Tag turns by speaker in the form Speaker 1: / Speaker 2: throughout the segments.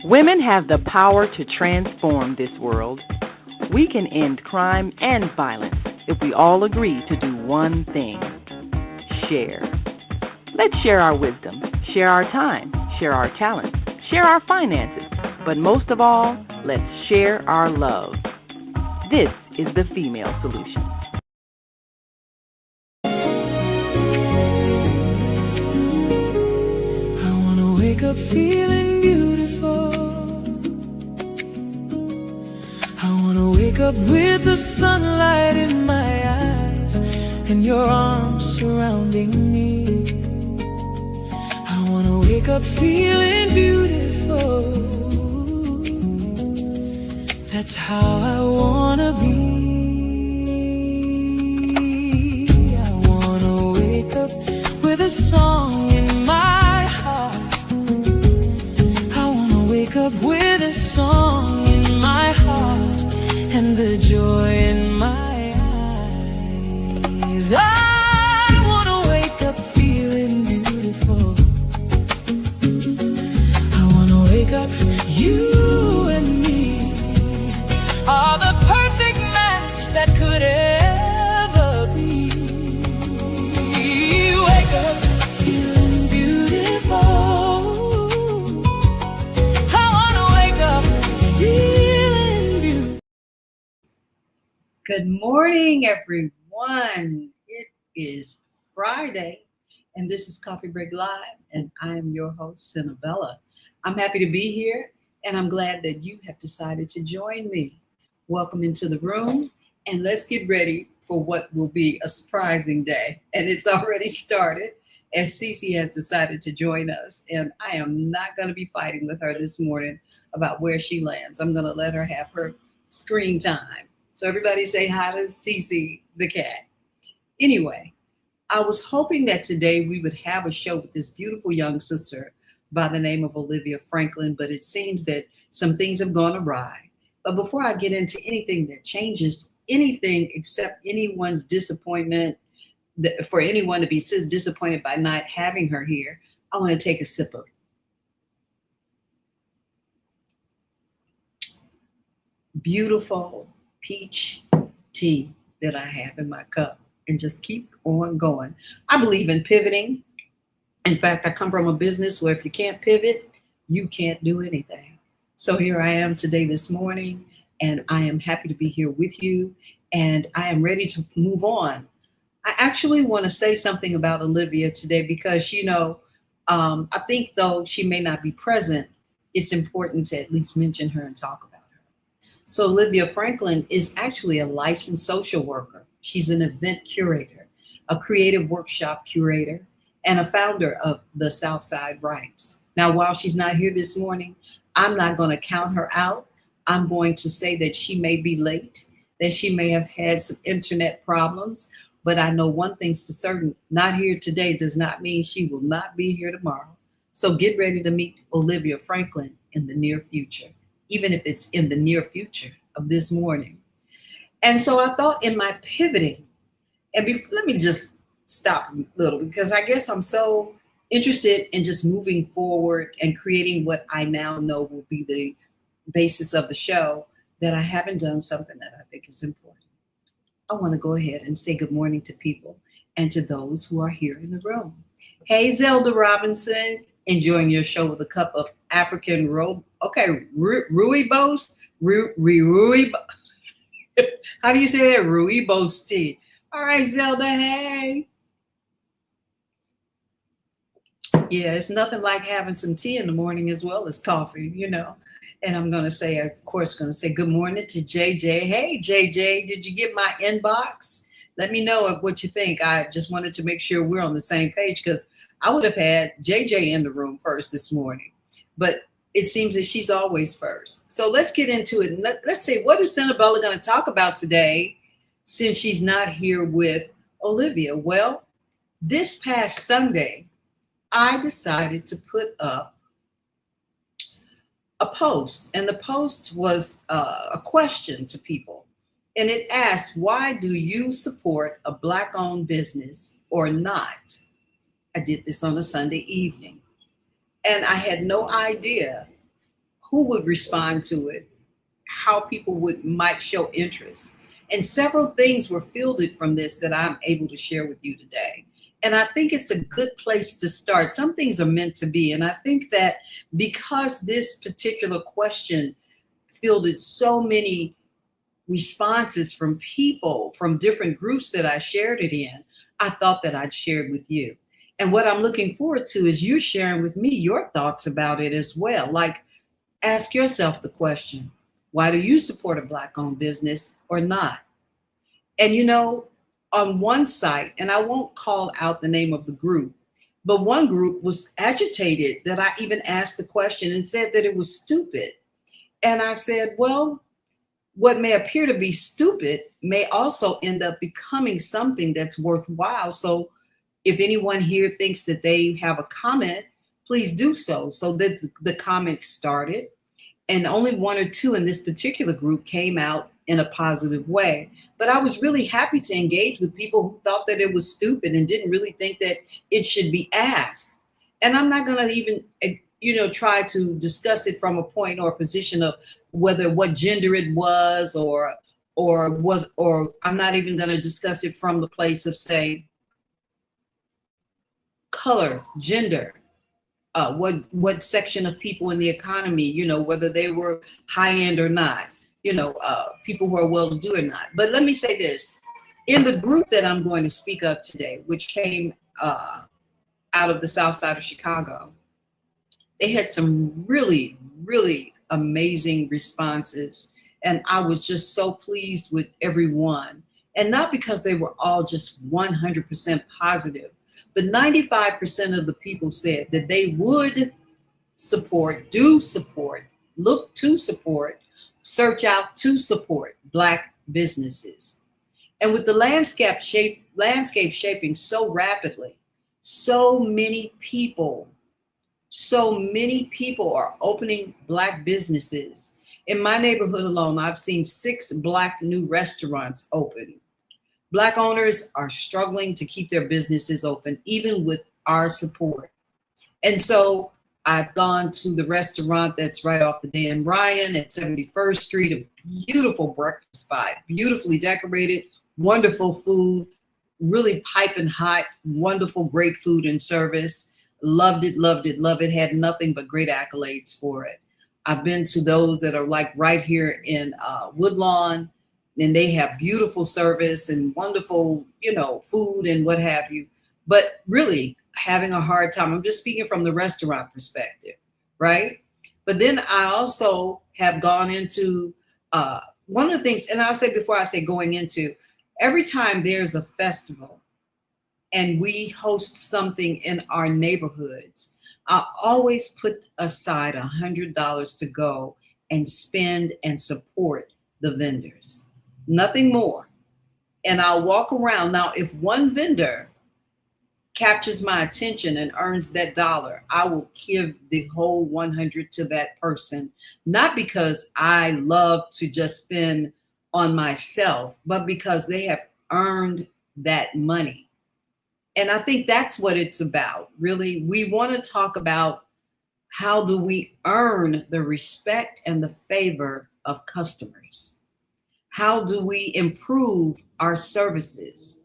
Speaker 1: Women have the power to transform this world. We can end crime and violence if we all agree to do one thing: share. Let's share our wisdom, share our time, share our talents, share our finances, but most of all, let's share our love. This is the Female Solution.
Speaker 2: I want to wake up feeling beautiful. I want to wake up with the sunlight in my eyes and your arms surrounding me. I want to wake up feeling beautiful. That's how I want to be. I want to wake up with a song in my heart. I want to wake up with a song in my heart and the joy in my eyes. I want to wake up feeling beautiful. I want to wake up, you and me are the perfect match that could ever be. Wake up feeling beautiful. I want to wake up feeling beautiful.
Speaker 3: Good morning, everyone. It is Friday, and this is Coffee Break Live, and I am your host, Senabella. I'm happy to be here, and I'm glad that you have decided to join me. Welcome into the room, and let's get ready for what will be a surprising day. And it's already started, as Cece has decided to join us, and I am not going to be fighting with her this morning about where she lands. I'm going to let her have her screen time. So everybody say hi to Cece the cat. Anyway, I was hoping that today we would have a show with this beautiful young sister by the name of Olivia Franklin, but it seems that some things have gone awry. But before I get into anything that changes anything except anyone's disappointment, for anyone to be disappointed by not having her here, I want to take a sip of beautiful peach tea that I have in my cup and just keep on going. I believe in pivoting. In fact, I come from a business where if you can't pivot, you can't do anything. So here I am today, this morning, and I am happy to be here with you, and I am ready to move on. I actually want to say something about Olivia today because, I think though she may not be present, it's important to at least mention her and talk about her. So Olivia Franklin is actually a licensed social worker. She's an event curator, a creative workshop curator, and a founder of the Southside Now, while she's not here this morning, I'm not going to count her out. I'm going to say that she may be late, that she may have had some internet problems, but I know one thing's for certain: not here today does not mean she will not be here tomorrow. So get ready to meet Olivia Franklin in the near future, even if it's in the near future of this morning. And so I thought in my pivoting, and let me just stop a little, because I guess I'm so interested in just moving forward and creating what I now know will be the basis of the show, that I haven't done something that I think is important. I want to go ahead and say good morning to people and to those who are here in the room. Hey, Zelda Robinson, enjoying your show with a cup of African rooibos? How do you say that? Rooibos tea. All right, Zelda, hey. Yeah, it's nothing like having some tea in the morning as well as coffee, And I'm going to say, of course, good morning to JJ. Hey, JJ, did you get my inbox? Let me know what you think. I just wanted to make sure we're on the same page, because I would have had JJ in the room first this morning. But it seems that she's always first. So let's get into it. And let's say, what is Senabella going to talk about today, since she's not here with Olivia? Well, this past Sunday, I decided to put up a post, and the post was a question to people, and it asked, why do you support a Black-owned business or not? I did this on a Sunday evening, and I had no idea who would respond to it, how people might show interest. And several things were fielded from this that I'm able to share with you today. And I think it's a good place to start. Some things are meant to be. And I think that because this particular question fielded so many responses from people from different groups that I shared it in, I thought that I'd share it with you. And what I'm looking forward to is you sharing with me your thoughts about it as well. Like, ask yourself the question, why do you support a Black-owned business or not? And you know, on one site, and I won't call out the name of the group, but one group was agitated that I even asked the question and said that it was stupid. And I said, well, what may appear to be stupid may also end up becoming something that's worthwhile. So if anyone here thinks that they have a comment, please do so. So that the comments started, and only one or two in this particular group came out in a positive way. But I was really happy to engage with people who thought that it was stupid and didn't really think that it should be asked. And I'm not going to even, try to discuss it from a point or a position of whether what gender it was or I'm not even going to discuss it from the place of, say, color, gender, what section of people in the economy, whether they were high end or not, people who are well-to-do or not. But let me say this, in the group that I'm going to speak of today, which came out of the south side of Chicago, they had some really, really amazing responses. And I was just so pleased with everyone. And not because they were all just 100% positive, but 95% of the people said that they would support, do support, look to support, search out to support Black businesses. And with the landscape shaping so rapidly, so many people are opening Black businesses. In my neighborhood alone, I've seen 6 Black new restaurants open. Black owners are struggling to keep their businesses open, even with our support. And so I've gone to the restaurant that's right off the Dan Ryan at 71st Street, a beautiful breakfast spot, beautifully decorated, wonderful food, really piping hot, wonderful, great food and service. Loved it, loved it, loved it. Had nothing but great accolades for it. I've been to those that are like right here in Woodlawn, and they have beautiful service and wonderful, food and what have you. But really, having a hard time. I'm just speaking from the restaurant perspective, right? But then I also have gone into one of the things, and I'll say before I say going into, every time there's a festival and we host something in our neighborhoods, I always put aside $100 to go and spend and support the vendors, nothing more. And I'll walk around. Now, if one vendor captures my attention and earns that dollar, I will give the whole 100 to that person, not because I love to just spend on myself, but because they have earned that money. And I think that's what it's about. Really, we want to talk about how do we earn the respect and the favor of customers? How do we improve our services?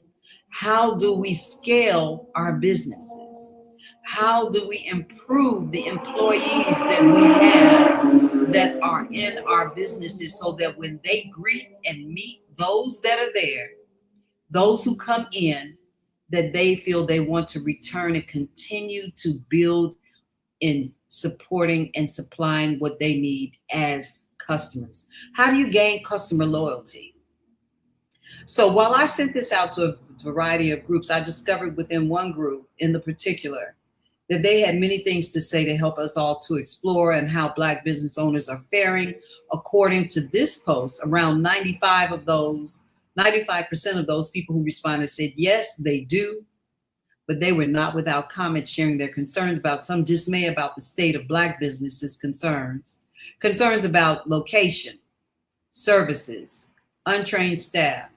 Speaker 3: How do we scale our businesses? How do we improve the employees that we have that are in our businesses so that when they greet and meet those that are there, those who come in, that they feel they want to return and continue to build in supporting and supplying what they need as customers? How do you gain customer loyalty? So while I sent this out to a variety of groups, I discovered within one group in the particular that they had many things to say to help us all to explore and how Black business owners are faring. According to this post, around 95% of those people who responded said, yes, they do, but they were not without comments sharing their concerns about some dismay about the state of Black businesses, concerns about location, services, untrained staff,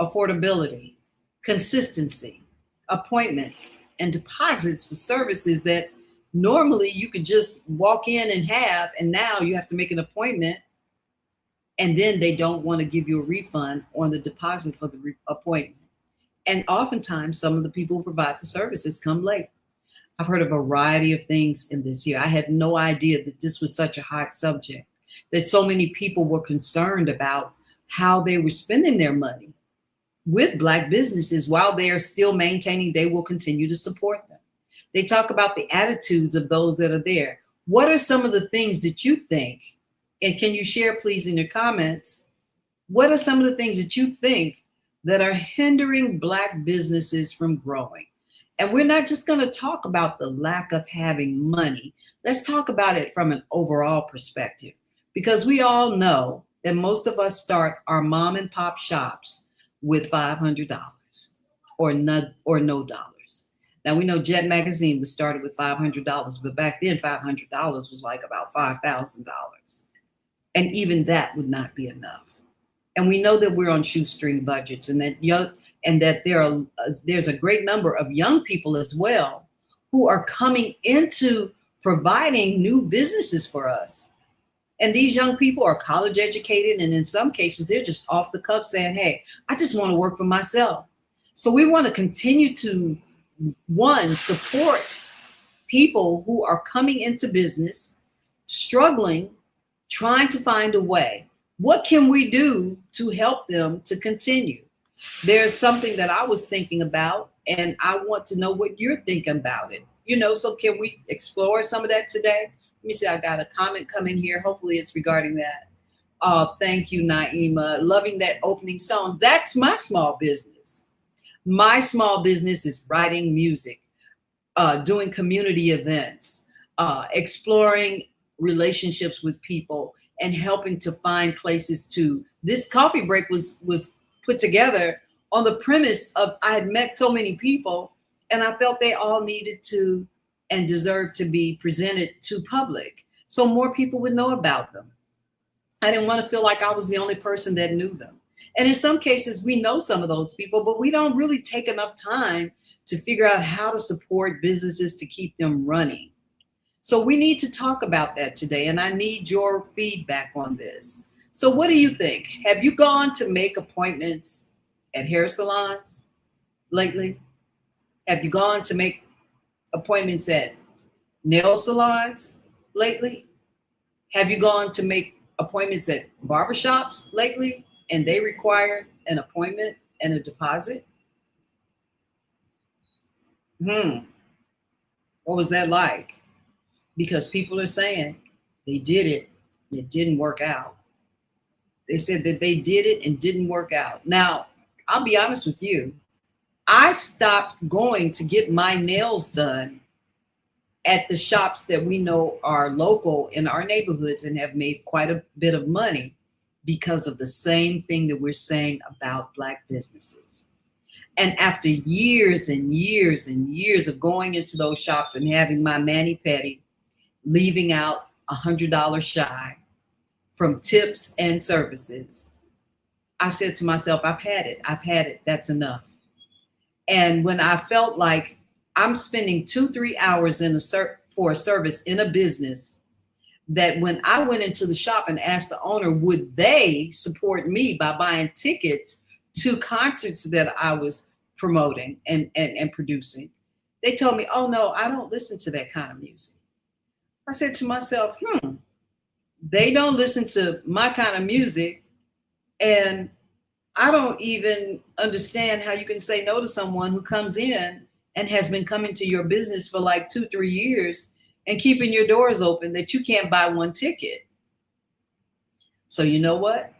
Speaker 3: affordability, consistency, appointments, and deposits for services that Normally you could just walk in and now you have to make an appointment, and then they don't want to give you a refund on the deposit for the appointment. And oftentimes some of the people who provide the services come late. I've heard a variety of things in this year. I had no idea that this was such a hot subject, that so many people were concerned about how they were spending their money with Black businesses. While they are still maintaining, they will continue to support them. They talk about the attitudes of those that are there. What are some of the things that you think, and can you share please in your comments, what are some of the things that you think that are hindering Black businesses from growing? And we're not just going to talk about the lack of having money. Let's talk about it from an overall perspective, because we all know that most of us start our mom and pop shops with $500 or no dollars. Now we know Jet Magazine was started with $500, but back then $500 was like about $5,000. And even that would not be enough. And we know that we're on shoestring budgets, and that there's a great number of young people as well who are coming into providing new businesses for us. And these young people are college educated, and in some cases they're just off the cuff saying, hey, I just want to work for myself. So we want to continue to, one, support people who are coming into business, struggling, trying to find a way. What can we do to help them to continue? There's something that I was thinking about, and I want to know what you're thinking about it. So can we explore some of that today? Let me see, I got a comment coming here. Hopefully it's regarding that. Oh, thank you, Naima. Loving that opening song. That's my small business. My small business is writing music, doing community events, exploring relationships with people, and helping to find places to. This coffee break was put together on the premise of I had met so many people, and I felt they all needed to and deserved to be presented to public so more people would know about them. I didn't want to feel like I was the only person that knew them. And in some cases, we know some of those people, but we don't really take enough time to figure out how to support businesses to keep them running. So we need to talk about that today, and I need your feedback on this. So what do you think? Have you gone to make appointments at hair salons lately? Have you gone to make appointments at nail salons lately? Have you gone to make appointments at barbershops lately, and they require an appointment and a deposit? What was that like? Because people are saying they did it, and it didn't work out. They said that they did it and didn't work out. Now, I'll be honest with you. I stopped going to get my nails done at the shops that we know are local in our neighborhoods and have made quite a bit of money because of the same thing that we're saying about Black businesses. And after years and years and years of going into those shops and having my mani-pedi, leaving out $100 shy from tips and services, I said to myself, I've had it, that's enough. And when I felt like I'm spending 2-3 hours for a service in a business, that when I went into the shop and asked the owner, would they support me by buying tickets to concerts that I was promoting and producing, they told me, oh no, I don't listen to that kind of music. I said to myself, they don't listen to my kind of music, and I don't even understand how you can say no to someone who comes in and has been coming to your business for like 2-3 years and keeping your doors open, that you can't buy one ticket. So you know what?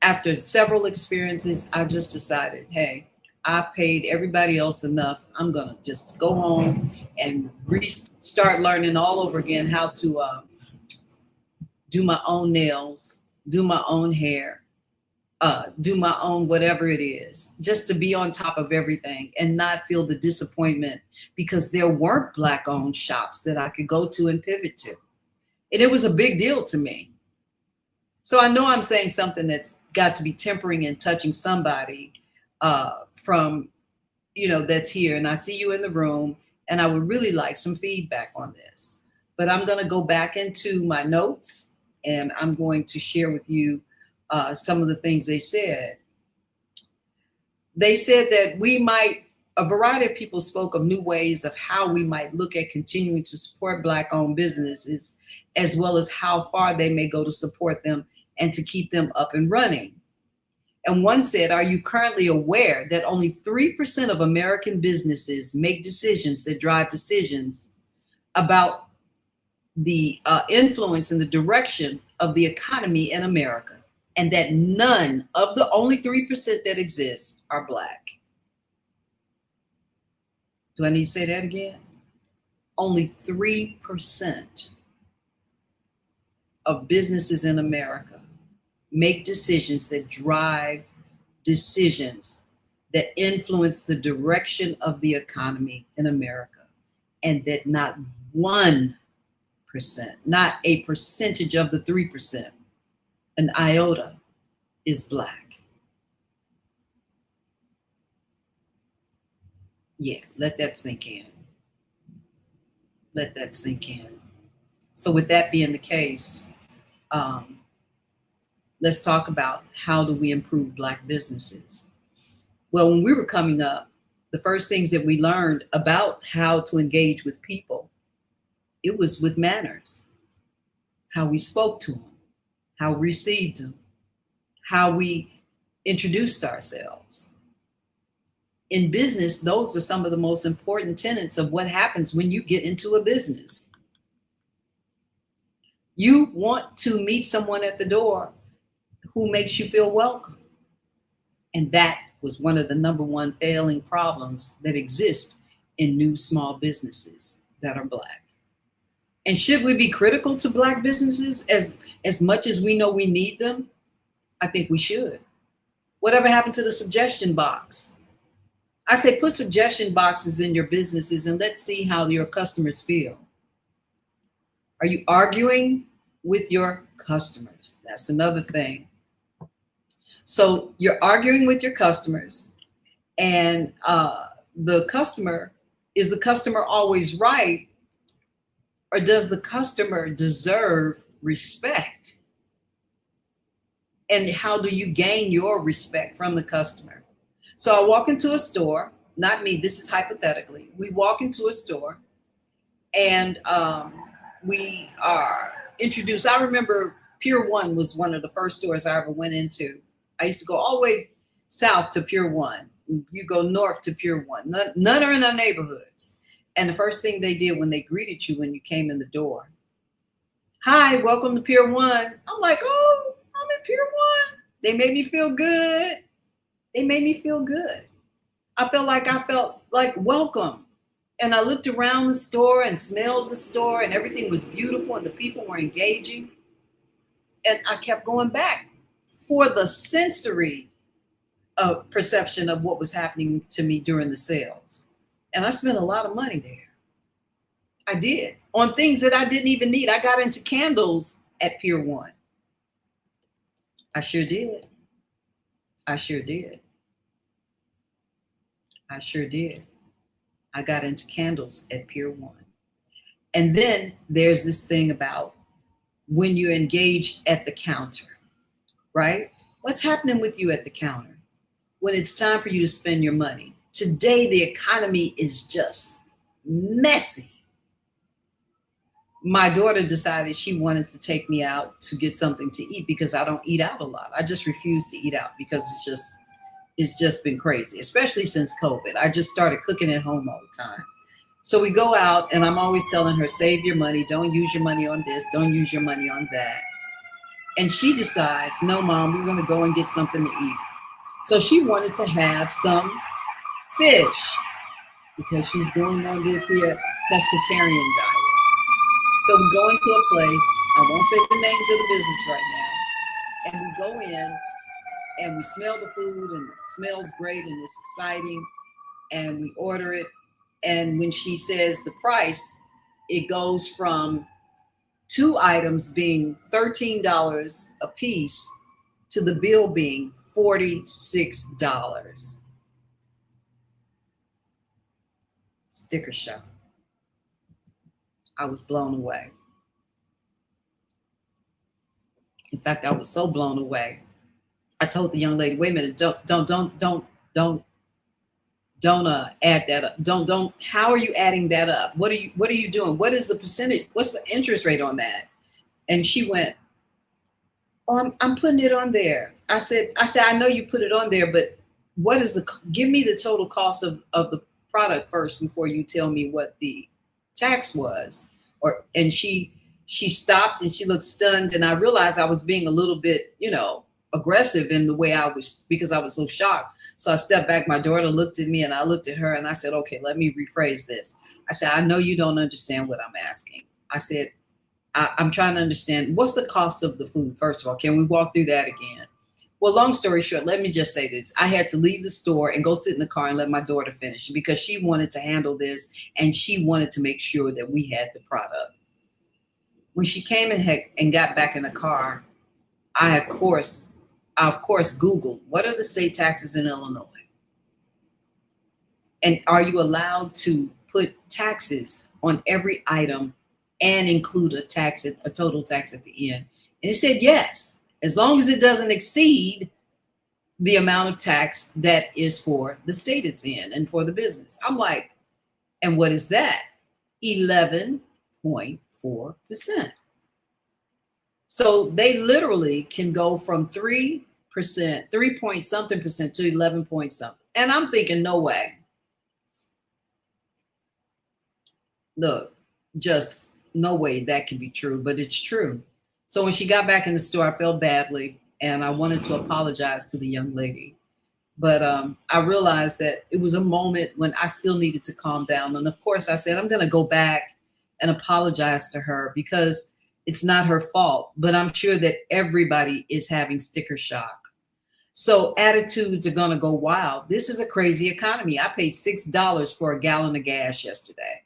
Speaker 3: After several experiences, I just decided, hey, I've paid everybody else enough. I'm going to just go home and start learning all over again how to do my own nails, do my own hair, do my own whatever it is, just to be on top of everything and not feel the disappointment because there weren't Black-owned shops that I could go to and pivot to. And it was a big deal to me. So I know I'm saying something that's got to be tempering and touching somebody from, that's here. And I see you in the room. And I would really like some feedback on this. But I'm going to go back into my notes and I'm going to share with you some of the things they said. They said that a variety of people spoke of new ways of how we might look at continuing to support Black-owned businesses, as well as how far they may go to support them and to keep them up and running. And one said, are you currently aware that only 3% of American businesses make decisions that drive decisions about the influence and the direction of the economy in America, and that none of the only 3% that exist are Black? Do I need to say that again? Only 3% of businesses in America make decisions that drive decisions that influence the direction of the economy in America, and that not 1%, not a percentage of the 3%, an iota, is Black. Yeah, let that sink in. Let that sink in. So with that being the case, let's talk about how do we improve Black businesses. Well, when we were coming up, the first things that we learned about how to engage with people, it was with manners, how we spoke to them, how we received them, how we introduced ourselves. In business, those are some of the most important tenets of what happens when you get into a business. You want to meet someone at the door who makes you feel welcome. And that was one of the number one failing problems that exist in new small businesses that are Black. And should we be critical to Black businesses as much as we know we need them? I think we should. Whatever happened to the suggestion box? I say put suggestion boxes in your businesses and let's see how your customers feel. Are you arguing with your customers? That's another thing. So you're arguing with your customers, and is the customer always right? Or does the customer deserve respect? And how do you gain your respect from the customer? So I walk into a store, not me, this is hypothetically. We walk into a store and we are introduced. I remember Pier 1 was one of the first stores I ever went into. I used to go all the way south to Pier 1. You go north to Pier 1. None are in our neighborhoods. And the first thing they did when they greeted you when you came in the door, hi, welcome to Pier 1. I'm like, oh, I'm in Pier 1. They made me feel good. They made me feel good. I felt like welcome. And I looked around the store and smelled the store and everything was beautiful and the people were engaging. And I kept going back for the sensory perception of what was happening to me during the sales. And I spent a lot of money there. I did, on things that I didn't even need. I got into candles at Pier 1. I sure did. I sure did. I sure did. I got into candles at Pier 1. And then there's this thing about when you're engaged at the counter, right? What's happening with you at the counter when it's time for you to spend your money? Today, the economy is just messy. My daughter decided she wanted to take me out to get something to eat because I don't eat out a lot. I just refuse to eat out because it's just been crazy, especially since COVID. I just started cooking at home all the time. So we go out and I'm always telling her, save your money. Don't use your money on this. Don't use your money on that. And she decides, no, Mom, we're going to go and get something to eat. So she wanted to have some fish because she's going on this here pescatarian diet. So we go into a place, I won't say the names of the business right now, and we go in and we smell the food and it smells great and it's exciting and we order it. And when she says the price, it goes from 2 items being $13 a piece to the bill being $46. Sticker shock. I was blown away. In fact, I was so blown away. I told the young lady, wait a minute, don't add that up. Don't how are you adding that up? What are you doing? What is the percentage? What's the interest rate on that? And she went, oh, I'm putting it on there. I said, I know you put it on there, but what is give me the total cost of the product first before you tell me what the tax was. And she stopped and she looked stunned. And I realized I was being a little bit, aggressive in the way I was, because I was so shocked. So I stepped back. My daughter looked at me and I looked at her and I said, okay, let me rephrase this. I said, I know you don't understand what I'm asking. I said, I'm trying to understand, what's the cost of the food? First of all, can we walk through that again? Well, long story short, let me just say this. I had to leave the store and go sit in the car and let my daughter finish because she wanted to handle this and she wanted to make sure that we had the product. When she came and got back in the car, I of course Googled, what are the state taxes in Illinois? And are you allowed to put taxes on every item and include a total tax at the end? And it said yes, as long as it doesn't exceed the amount of tax that is for the state it's in and for the business. I'm like, and what is that? 11.4%. So they literally can go from 3%, 3 point something percent to 11 point something. And I'm thinking, no way. Look, just no way that can be true, but it's true. So when she got back in the store, I felt badly and I wanted to apologize to the young lady. But I realized that it was a moment when I still needed to calm down. And of course I said, I'm going to go back and apologize to her because it's not her fault, but I'm sure that everybody is having sticker shock. So attitudes are going to go wild. This is a crazy economy. I paid $6 for a gallon of gas yesterday.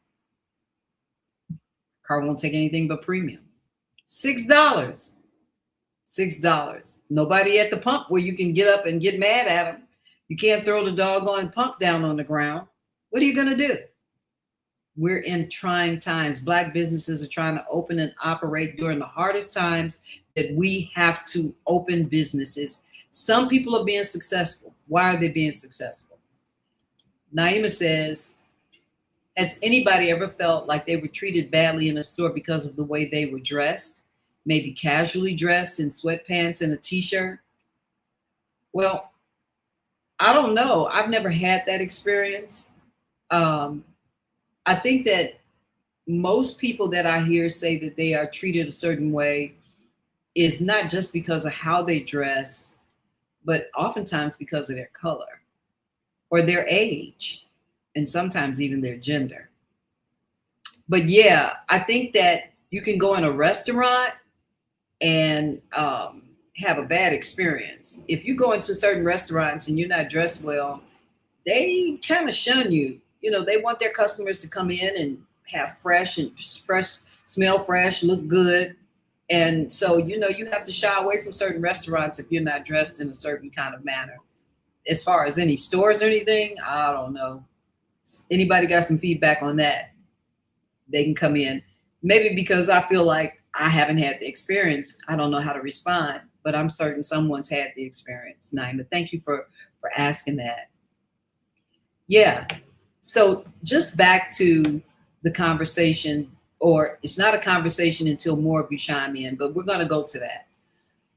Speaker 3: Car won't take anything but premium. $6. Nobody at the pump where you can get up and get mad at them. You can't throw the doggone pump down on the ground. What are you going to do? We're in trying times. Black businesses are trying to open and operate during the hardest times that we have to open businesses. Some people are being successful. Why are they being successful? Naima says, has anybody ever felt like they were treated badly in a store because of the way they were dressed? Maybe casually dressed in sweatpants and a t-shirt? Well, I don't know. I've never had that experience. I think that most people that I hear say that they are treated a certain way is not just because of how they dress, but oftentimes because of their color or their age, and sometimes even their gender. But yeah, I think that you can go in a restaurant and have a bad experience. If you go into certain restaurants and you're not dressed well, they kind of shun you. They want their customers to come in and have smell fresh, look good. And so, you have to shy away from certain restaurants if you're not dressed in a certain kind of manner. As far as any stores or anything, I don't know. Anybody got some feedback on that? They can come in. Maybe because I feel like I haven't had the experience, I don't know how to respond, but I'm certain someone's had the experience. Naima, thank you for asking that. Yeah. So just back to the conversation, or it's not a conversation until more of you chime in, but we're going to go to that.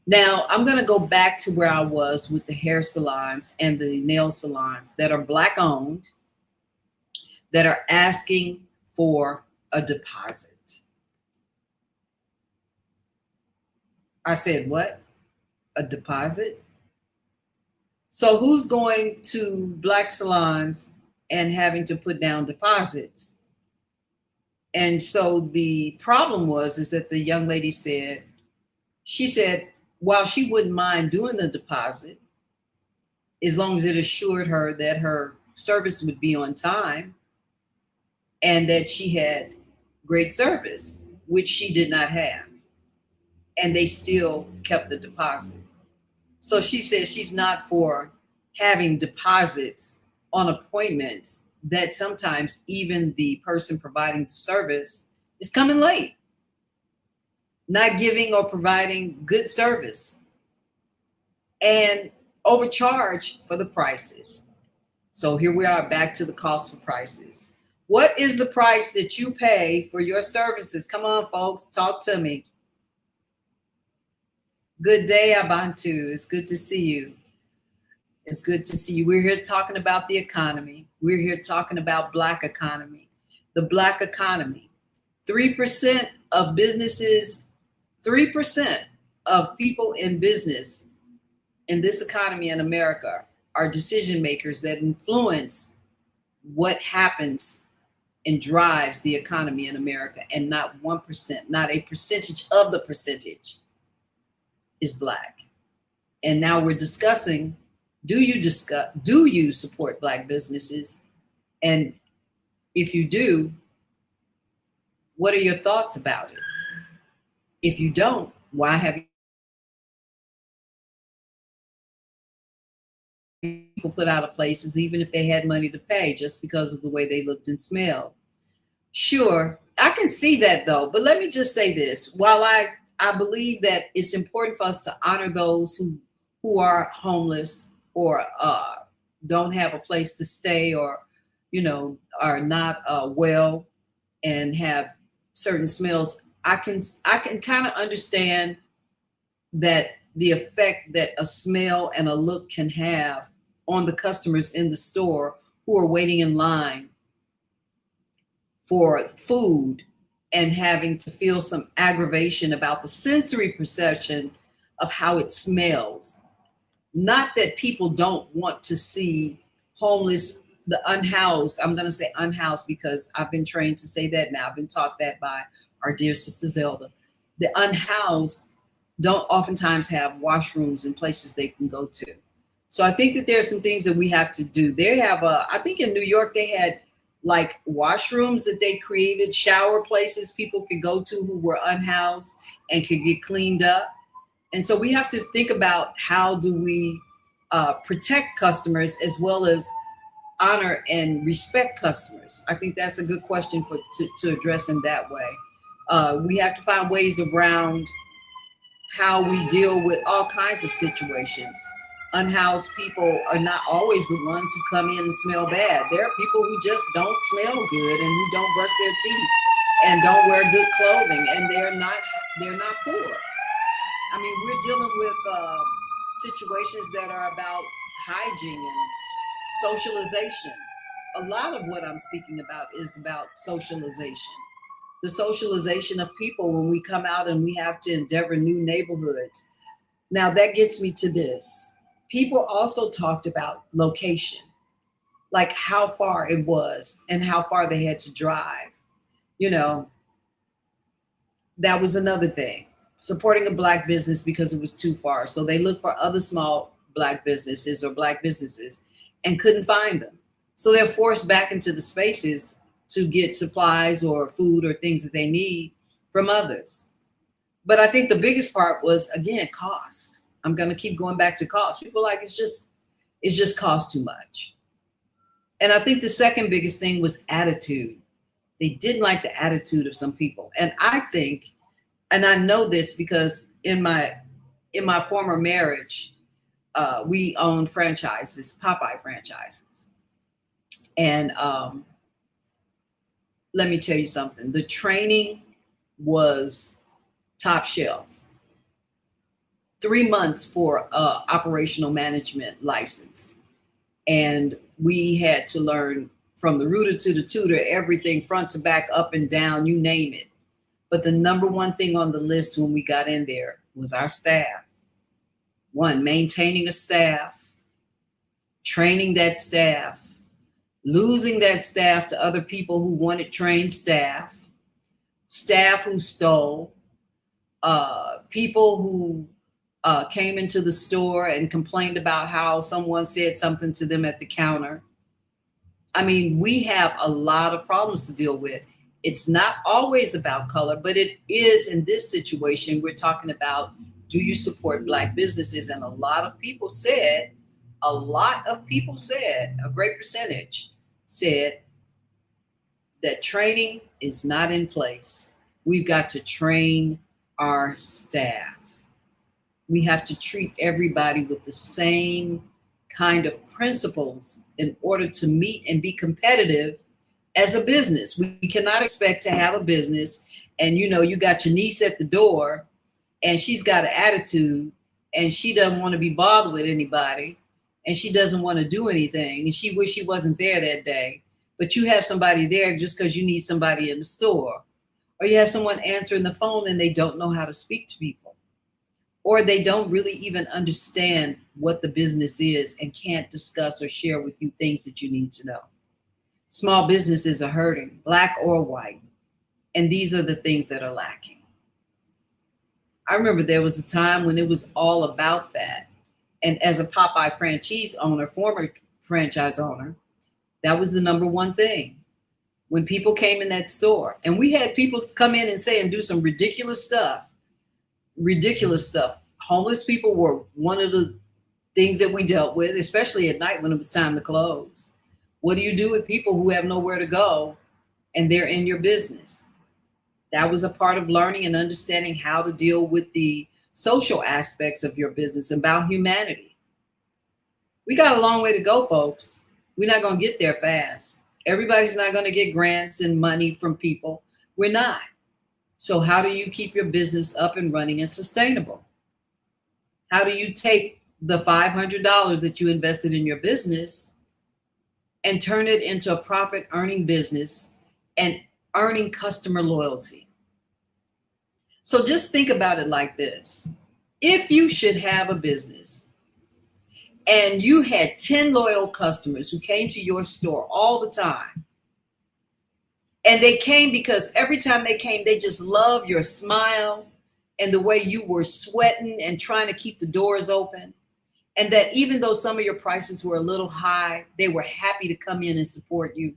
Speaker 3: Now, I'm going to go back to where I was with the hair salons and the nail salons that are Black owned, that are asking for a deposit. I said, what? A deposit? So who's going to Black salons and having to put down deposits? And so the problem is that the young lady said, while she wouldn't mind doing the deposit, as long as it assured her that her service would be on time and that she had great service, which she did not have. And they still kept the deposit. So she says she's not for having deposits on appointments that sometimes even the person providing the service is coming late, not giving or providing good service, and overcharge for the prices. So here we are back to the cost for prices. What is the price that you pay for your services? Come on, folks, talk to me. Good day, Abantu. It's good to see you. It's good to see you. We're here talking about the economy. We're here talking about Black economy. The Black economy. 3% of businesses, 3% of people in business in this economy in America are decision makers that influence what happens and drives the economy in America, and not 1%, not a percentage of the percentage is Black. And now we're discussing, do you support Black businesses? And if you do, what are your thoughts about it? If you don't, why have people put out of places even if they had money to pay just because of the way they looked and smelled? Sure, I can see that though, but let me just say this. While I believe that it's important for us to honor those who are homeless or don't have a place to stay, or are not well and have certain smells, I can kind of understand that the effect that a smell and a look can have on the customers in the store who are waiting in line for food and having to feel some aggravation about the sensory perception of how it smells. Not that people don't want to see homeless, the unhoused. I'm going to say unhoused because I've been trained to say that now. I've been taught that by our dear sister Zelda. The unhoused don't oftentimes have washrooms and places they can go to. So I think that there's some things that we have to do. They have I think in New York, they had like washrooms that they created, shower places people could go to who were unhoused and could get cleaned up. And so we have to think about how do we protect customers as well as honor and respect customers. I think that's a good question to address in that way. We have to find ways around how we deal with all kinds of situations. Unhoused people are not always the ones who come in and smell bad. There are people who just don't smell good and who don't brush their teeth and don't wear good clothing, and they're not poor. I mean, we're dealing with situations that are about hygiene and socialization. A lot of what I'm speaking about is about socialization. The socialization of people when we come out and we have to endeavor new neighborhoods. Now that gets me to this. People also talked about location, like how far it was and how far they had to drive. That was another thing. Supporting a Black business because it was too far. So they looked for other small Black businesses or Black businesses and couldn't find them. So they're forced back into the spaces to get supplies or food or things that they need from others. But I think the biggest part was, again, cost. I'm going to keep going back to cost. People are like, it's just cost too much. And I think the second biggest thing was attitude. They didn't like the attitude of some people. And I think, and I know this because in my former marriage, we owned franchises, Popeye franchises. And let me tell you something. The training was top shelf. 3 months for operational management license. And we had to learn from the rooter to the tutor, everything front to back, up and down, you name it. But the number one thing on the list when we got in there was our staff. One, maintaining a staff, training that staff, losing that staff to other people who wanted trained staff who stole, people who came into the store and complained about how someone said something to them at the counter. I mean, we have a lot of problems to deal with. It's not always about color, but it is in this situation. We're talking about, do you support Black businesses? And a great percentage said that training is not in place. We've got to train our staff. We have to treat everybody with the same kind of principles in order to meet and be competitive as a business. We cannot expect to have a business and you got your niece at the door and she's got an attitude and she doesn't want to be bothered with anybody and she doesn't want to do anything and she wish she wasn't there that day. But you have somebody there just because you need somebody in the store, or you have someone answering the phone and they don't know how to speak to people, or they don't really even understand what the business is and can't discuss or share with you things that you need to know. Small businesses are hurting, black or white, and these are the things that are lacking. I remember there was a time when it was all about that. And as a Popeye franchise owner, former franchise owner, that was the number one thing. When people came in that store, and we had people come in and say and do some ridiculous stuff. Homeless people were one of the things that we dealt with, especially at night when it was time to close. What do you do with people who have nowhere to go and they're in your business? That was a part of learning and understanding how to deal with the social aspects of your business, about humanity. We got a long way to go, folks. We're not going to get there fast. Everybody's not going to get grants and money from people. We're not. So how do you keep your business up and running and sustainable? How do you take the $500 that you invested in your business and turn it into a profit earning business and earning customer loyalty? So just think about it like this. If you should have a business and you had 10 loyal customers who came to your store all the time, and they came because every time they came, they just loved your smile and the way you were sweating and trying to keep the doors open, and that even though some of your prices were a little high, they were happy to come in and support you.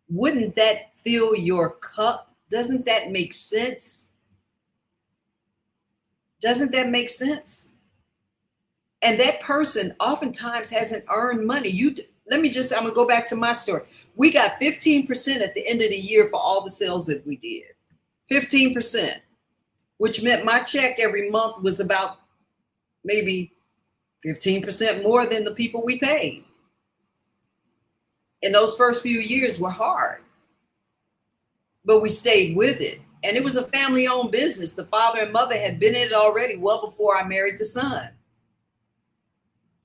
Speaker 3: Wouldn't that fill your cup? Doesn't that make sense? Doesn't that make sense? And that person oftentimes hasn't earned money. I'm gonna go back to my story. We got 15% at the end of the year for all the sales that we did. 15%, which meant my check every month was about maybe 15% more than the people we paid. And those first few years were hard, but we stayed with it. And it was a family-owned business. The father and mother had been in it already well before I married the son.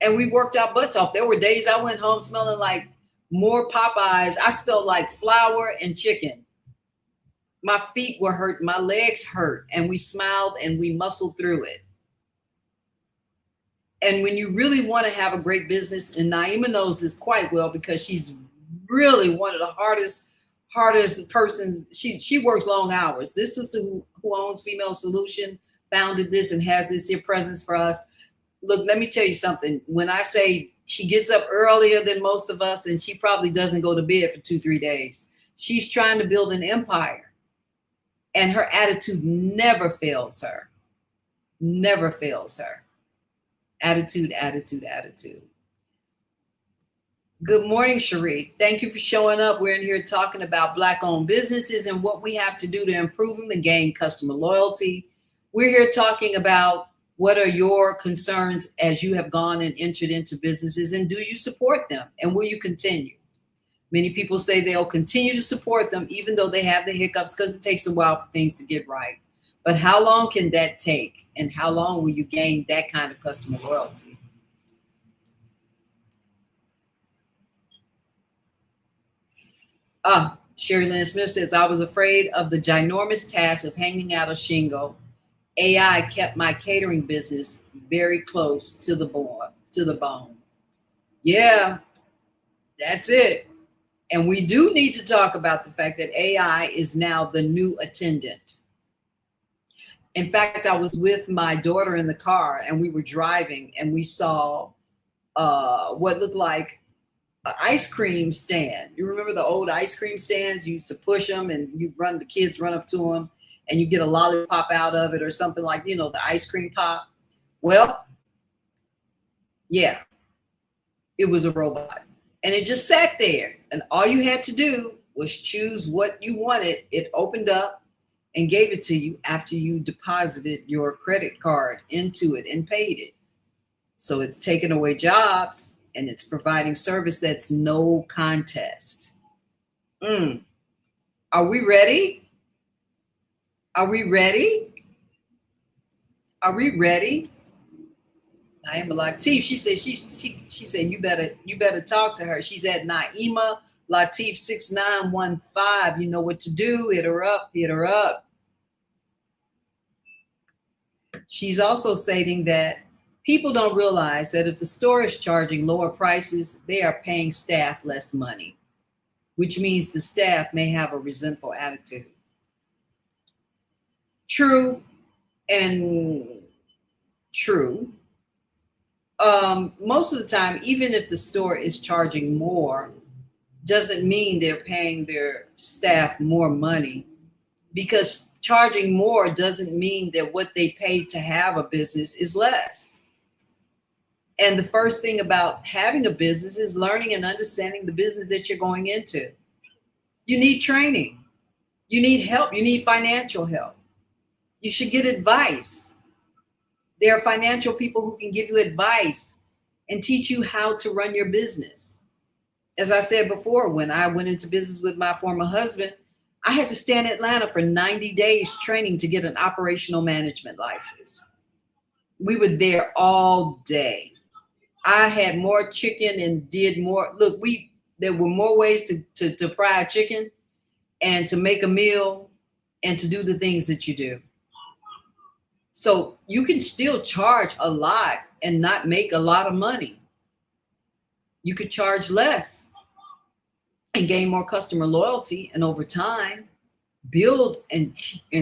Speaker 3: And we worked our butts off. There were days I went home smelling like more Popeyes. I smelled like flour and chicken. My feet were hurt, my legs hurt, and we smiled and we muscled through it. And when you really want to have a great business, and Naima knows this quite well because she's really one of the hardest person. She works long hours. This sister who owns Female Solution founded this and has this here presence for us. Look, let me tell you something. When I say she gets up earlier than most of us, and she probably doesn't go to bed for 2-3 days, she's trying to build an empire, and her attitude never fails her. Never fails her. Attitude, attitude, attitude. Good morning, Cherie. Thank you for showing up. We're in here talking about Black-owned businesses and what we have to do to improve them and gain customer loyalty. We're here talking about what are your concerns as you have gone and entered into businesses, and do you support them, and will you continue? Many people say they'll continue to support them even though they have the hiccups because it takes a while for things to get right. But how long can that take, and how long will you gain that kind of customer loyalty? Sherry Lynn Smith says, I was afraid of the ginormous task of hanging out a shingle. AI kept my catering business very close to the bone. Yeah, that's it. And we do need to talk about the fact that AI is now the new attendant. In fact, I was with my daughter in the car and we were driving and we saw what looked like an ice cream stand. You remember the old ice cream stands? You used to push them and the kids run up to them and you get a lollipop out of it or something like, the ice cream pop. Well, yeah, it was a robot. And it just sat there. And all you had to do was choose what you wanted. It opened up and gave it to you after you deposited your credit card into it and paid it. So it's taking away jobs and it's providing service that's no contest. Are we ready? Are we ready? Are we ready? Naima Latif, she said she said you better talk to her. She's at Naima Latif 6915. You know what to do. Hit her up. Hit her up. She's also stating that people don't realize that if the store is charging lower prices, they are paying staff less money, which means the staff may have a resentful attitude. True and true. Most of the time, even if the store is charging more, doesn't mean they're paying their staff more money, because charging more doesn't mean that what they paid to have a business is less. And the first thing about having a business is learning and understanding the business that you're going into. You need training. You need help. You need financial help. You should get advice. There are financial people who can give you advice and teach you how to run your business. As I said before, when I went into business with my former husband, I had to stay in Atlanta for 90 days training to get an operational management license. We were there all day. I had more chicken and did more. Look, there were more ways to fry a chicken and to make a meal and to do the things that you do. So you can still charge a lot and not make a lot of money. You could charge less and gain more customer loyalty, and over time build and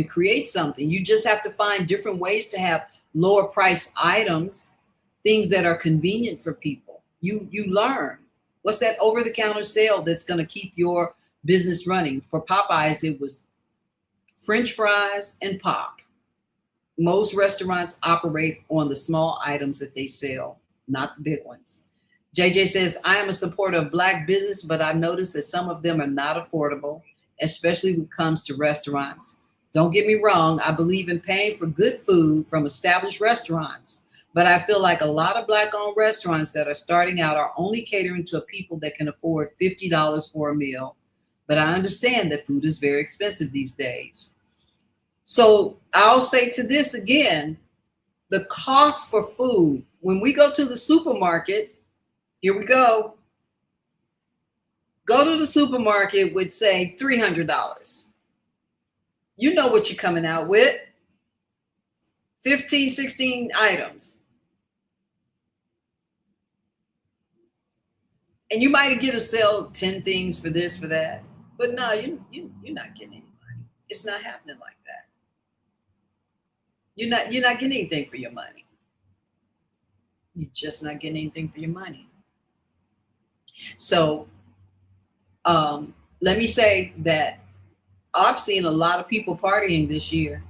Speaker 3: create something. You just have to find different ways to have lower price items, things that are convenient for people. You learn. What's that over-the-counter sale that's going to keep your business running? For Popeyes, it was French fries and pop. Most restaurants operate on the small items that they sell, not the big ones. JJ says, I am a supporter of Black business, but I've noticed that some of them are not affordable, especially when it comes to restaurants. Don't get me wrong, I believe in paying for good food from established restaurants, but I feel like a lot of Black-owned restaurants that are starting out are only catering to people that can afford $50 for a meal. But I understand that food is very expensive these days. So I'll say to this again, the cost for food, when we go to the supermarket, here we go. Go to the supermarket with, say, $300. You know what you're coming out with. 15, 16 items. And you might get a sale 10 things for this, for that. But no, you're not getting any money. It's not happening like that. You're not getting anything for your money. You're just not getting anything for your money. So let me say that I've seen a lot of people partying this year.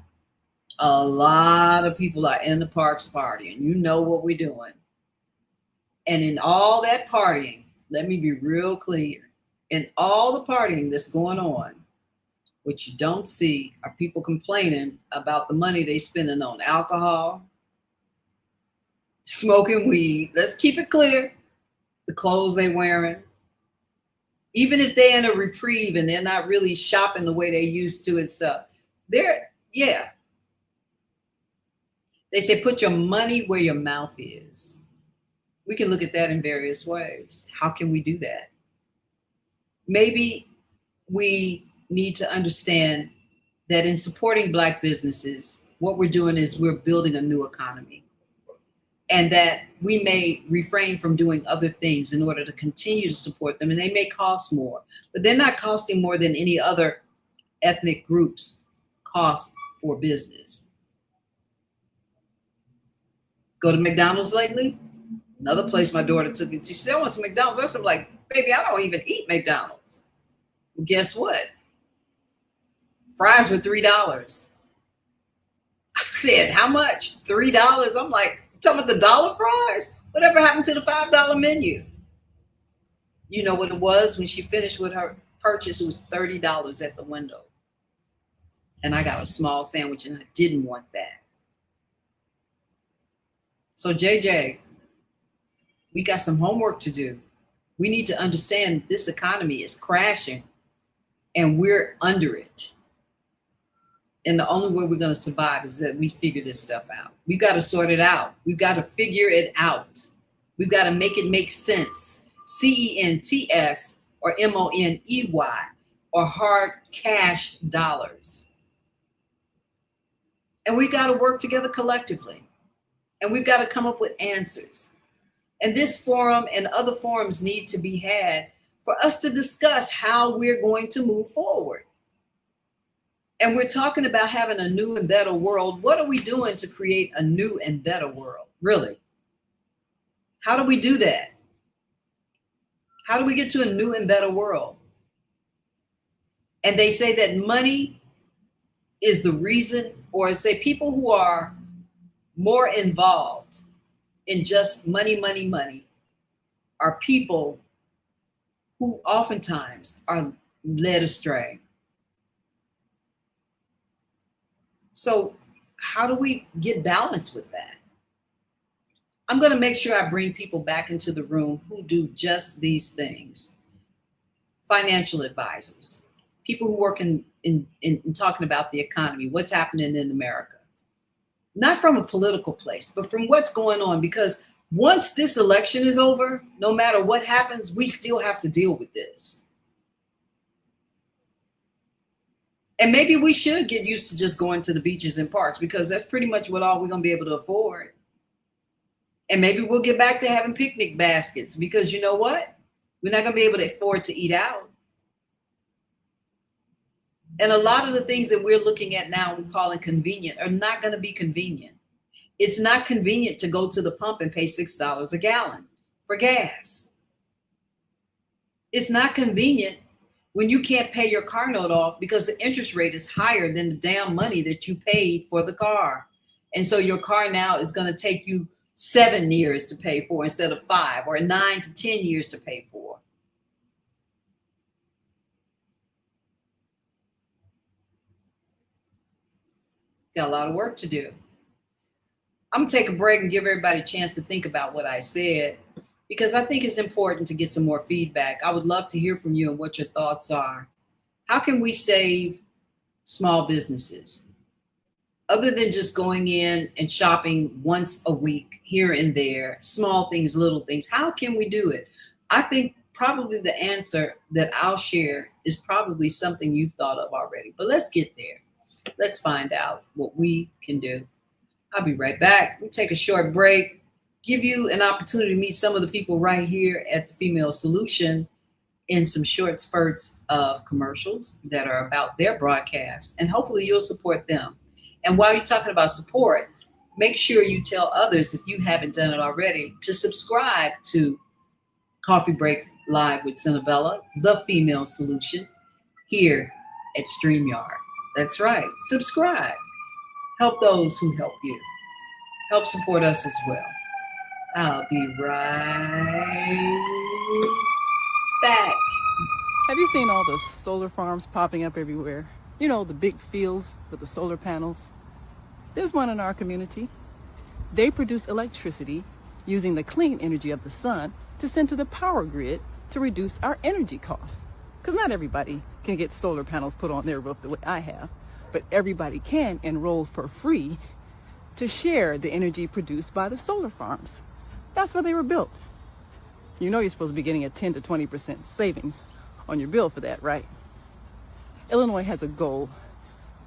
Speaker 3: A lot of people are in the parks partying. You know what we're doing. And in all that partying, let me be real clear. In all the partying that's going on, what you don't see are people complaining about the money they spending on alcohol, smoking weed. Let's keep it clear. The clothes they wearing. Even if they're in a reprieve and they're not really shopping the way they used to and stuff. They say put your money where your mouth is. We can look at that in various ways. How can we do that? Maybe we need to understand that in supporting Black businesses, what we're doing is we're building a new economy. And that we may refrain from doing other things in order to continue to support them. And they may cost more, but they're not costing more than any other ethnic groups cost for business. Go to McDonald's lately? Another place my daughter took me to. She said, I want some McDonald's. I said, like, baby, I don't even eat McDonald's. Well, guess what? Fries were $3. I said, how much? $3? I'm like, talking about the dollar fries? Whatever happened to the $5 menu? You know what it was when she finished with her purchase, it was $30 at the window. And I got a small sandwich and I didn't want that. So JJ, we got some homework to do. We need to understand this economy is crashing and we're under it. And the only way we're going to survive is that we figure this stuff out. We've got to sort it out. We've got to figure it out. We've got to make it make sense. CENTS or MONEY or hard cash dollars. And we've got to work together collectively. And we've got to come up with answers. And this forum and other forums need to be had for us to discuss how we're going to move forward. And we're talking about having a new and better world. What are we doing to create a new and better world? Really? How do we do that? How do we get to a new and better world? And they say that money is the reason, or say people who are more involved in just money, money, money are people who oftentimes are led astray. So how do we get balance with that? I'm going to make sure I bring people back into the room who do just these things. Financial advisors, people who work in talking about the economy, what's happening in America. Not from a political place, but from what's going on. Because once this election is over, no matter what happens, we still have to deal with this. And maybe we should get used to just going to the beaches and parks, because that's pretty much what all we're going to be able to afford. And maybe we'll get back to having picnic baskets, because you know what? We're not going to be able to afford to eat out. And a lot of the things that we're looking at now, we call it convenient, are not going to be convenient. It's not convenient to go to the pump and pay $6 a gallon for gas. It's not convenient when you can't pay your car note off because the interest rate is higher than the damn money that you paid for the car. And so your car now is going to take you 7 years to pay for instead of 5, or 9 to 10 years to pay for. Got a lot of work to do. I'm going to take a break and give everybody a chance to think about what I said, because I think it's important to get some more feedback. I would love to hear from you and what your thoughts are. How can we save small businesses? Other than just going in and shopping once a week here and there, small things, little things, how can we do it? I think probably the answer that I'll share is probably something you've thought of already, but let's get there. Let's find out what we can do. I'll be right back. We'll take a short break, give you an opportunity to meet some of the people right here at the Female Solution in some short spurts of commercials that are about their broadcast, and hopefully you'll support them. And while you're talking about support, make sure you tell others, if you haven't done it already, to subscribe to Coffee Break Live with Senabella, the Female Solution, here at StreamYard. That's right. Subscribe. Help those who help you. Help support us as well. I'll be right back.
Speaker 1: Have you seen all the solar farms popping up everywhere? You know, the big fields with the solar panels. There's one in our community. They produce electricity using the clean energy of the sun to send to the power grid to reduce our energy costs. Because not everybody can get solar panels put on their roof the way I have, but everybody can enroll for free to share the energy produced by the solar farms. That's why they were built. You know you're supposed to be getting a 10 to 20% savings on your bill for that, right? Illinois has a goal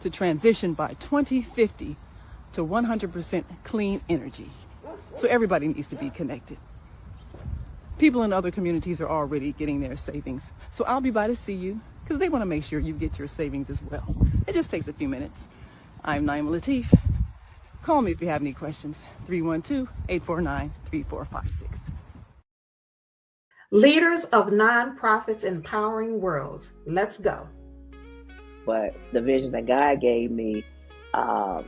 Speaker 1: to transition by 2050 to 100% clean energy. So everybody needs to be connected. People in other communities are already getting their savings. So I'll be by to see you, because they want to make sure you get your savings as well. It just takes a few minutes. I'm Naima Latif. Call me if you have any questions. 312-849-3456.
Speaker 4: Leaders of nonprofits empowering worlds. Let's go.
Speaker 5: But the vision that God gave me, I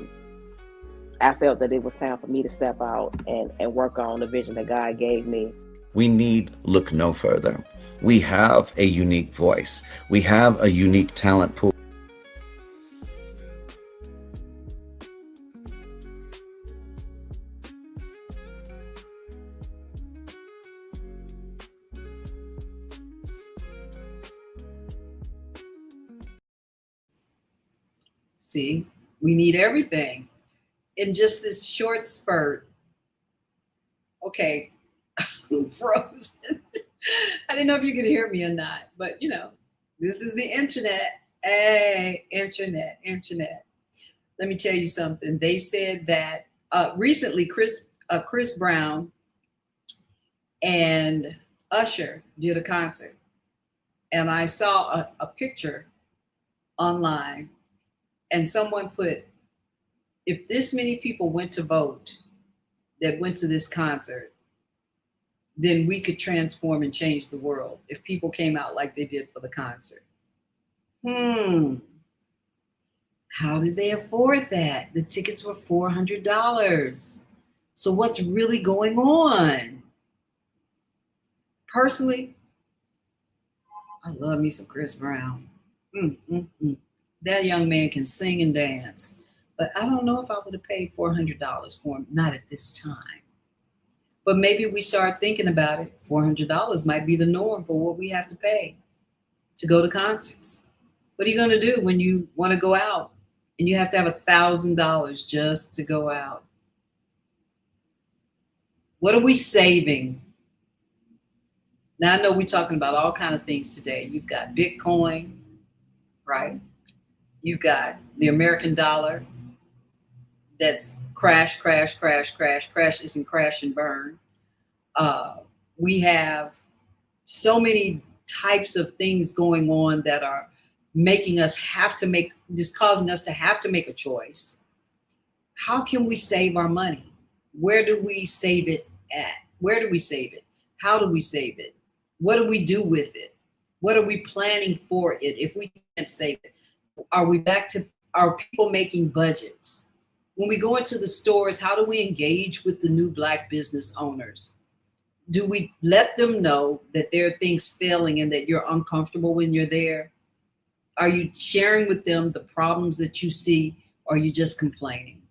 Speaker 5: felt that it was time for me to step out and work on the vision that God gave me.
Speaker 6: we need look no further. We have a unique voice. We have a unique talent pool.
Speaker 3: See, we need everything in just this short spurt. Okay, frozen. I didn't know if you could hear me or not, but you know, this is the internet. Hey, internet. Let me tell you something. They said that recently Chris Brown and Usher did a concert, and I saw a picture online, and someone put, if this many people went to vote that went to this concert, then we could transform and change the world if people came out like they did for the concert. How did they afford that? The tickets were $400. So what's really going on? Personally, I love me some Chris Brown. That young man can sing and dance, but I don't know if I would have paid $400 for him, not at this time. But maybe we start thinking about it. $400 might be the norm for what we have to pay to go to concerts. What are you going to do when you want to go out and you have to have $1,000 just to go out? What are we saving? Now, I know we're talking about all kinds of things today. You've got Bitcoin, right? You've got the American dollar that's crash, isn't crash and burn. We have so many types of things going on that are making us have to make, just causing us to have to make a choice. How can we save our money? Where do we save it at? Where do we save it? How do we save it? What do we do with it? What are we planning for it if we can't save it? Are we back to, are people making budgets? When we go into the stores, how do we engage with the new Black business owners? Do we let them know that there are things failing and that you're uncomfortable when you're there? Are you sharing with them the problems that you see, or are you just complaining?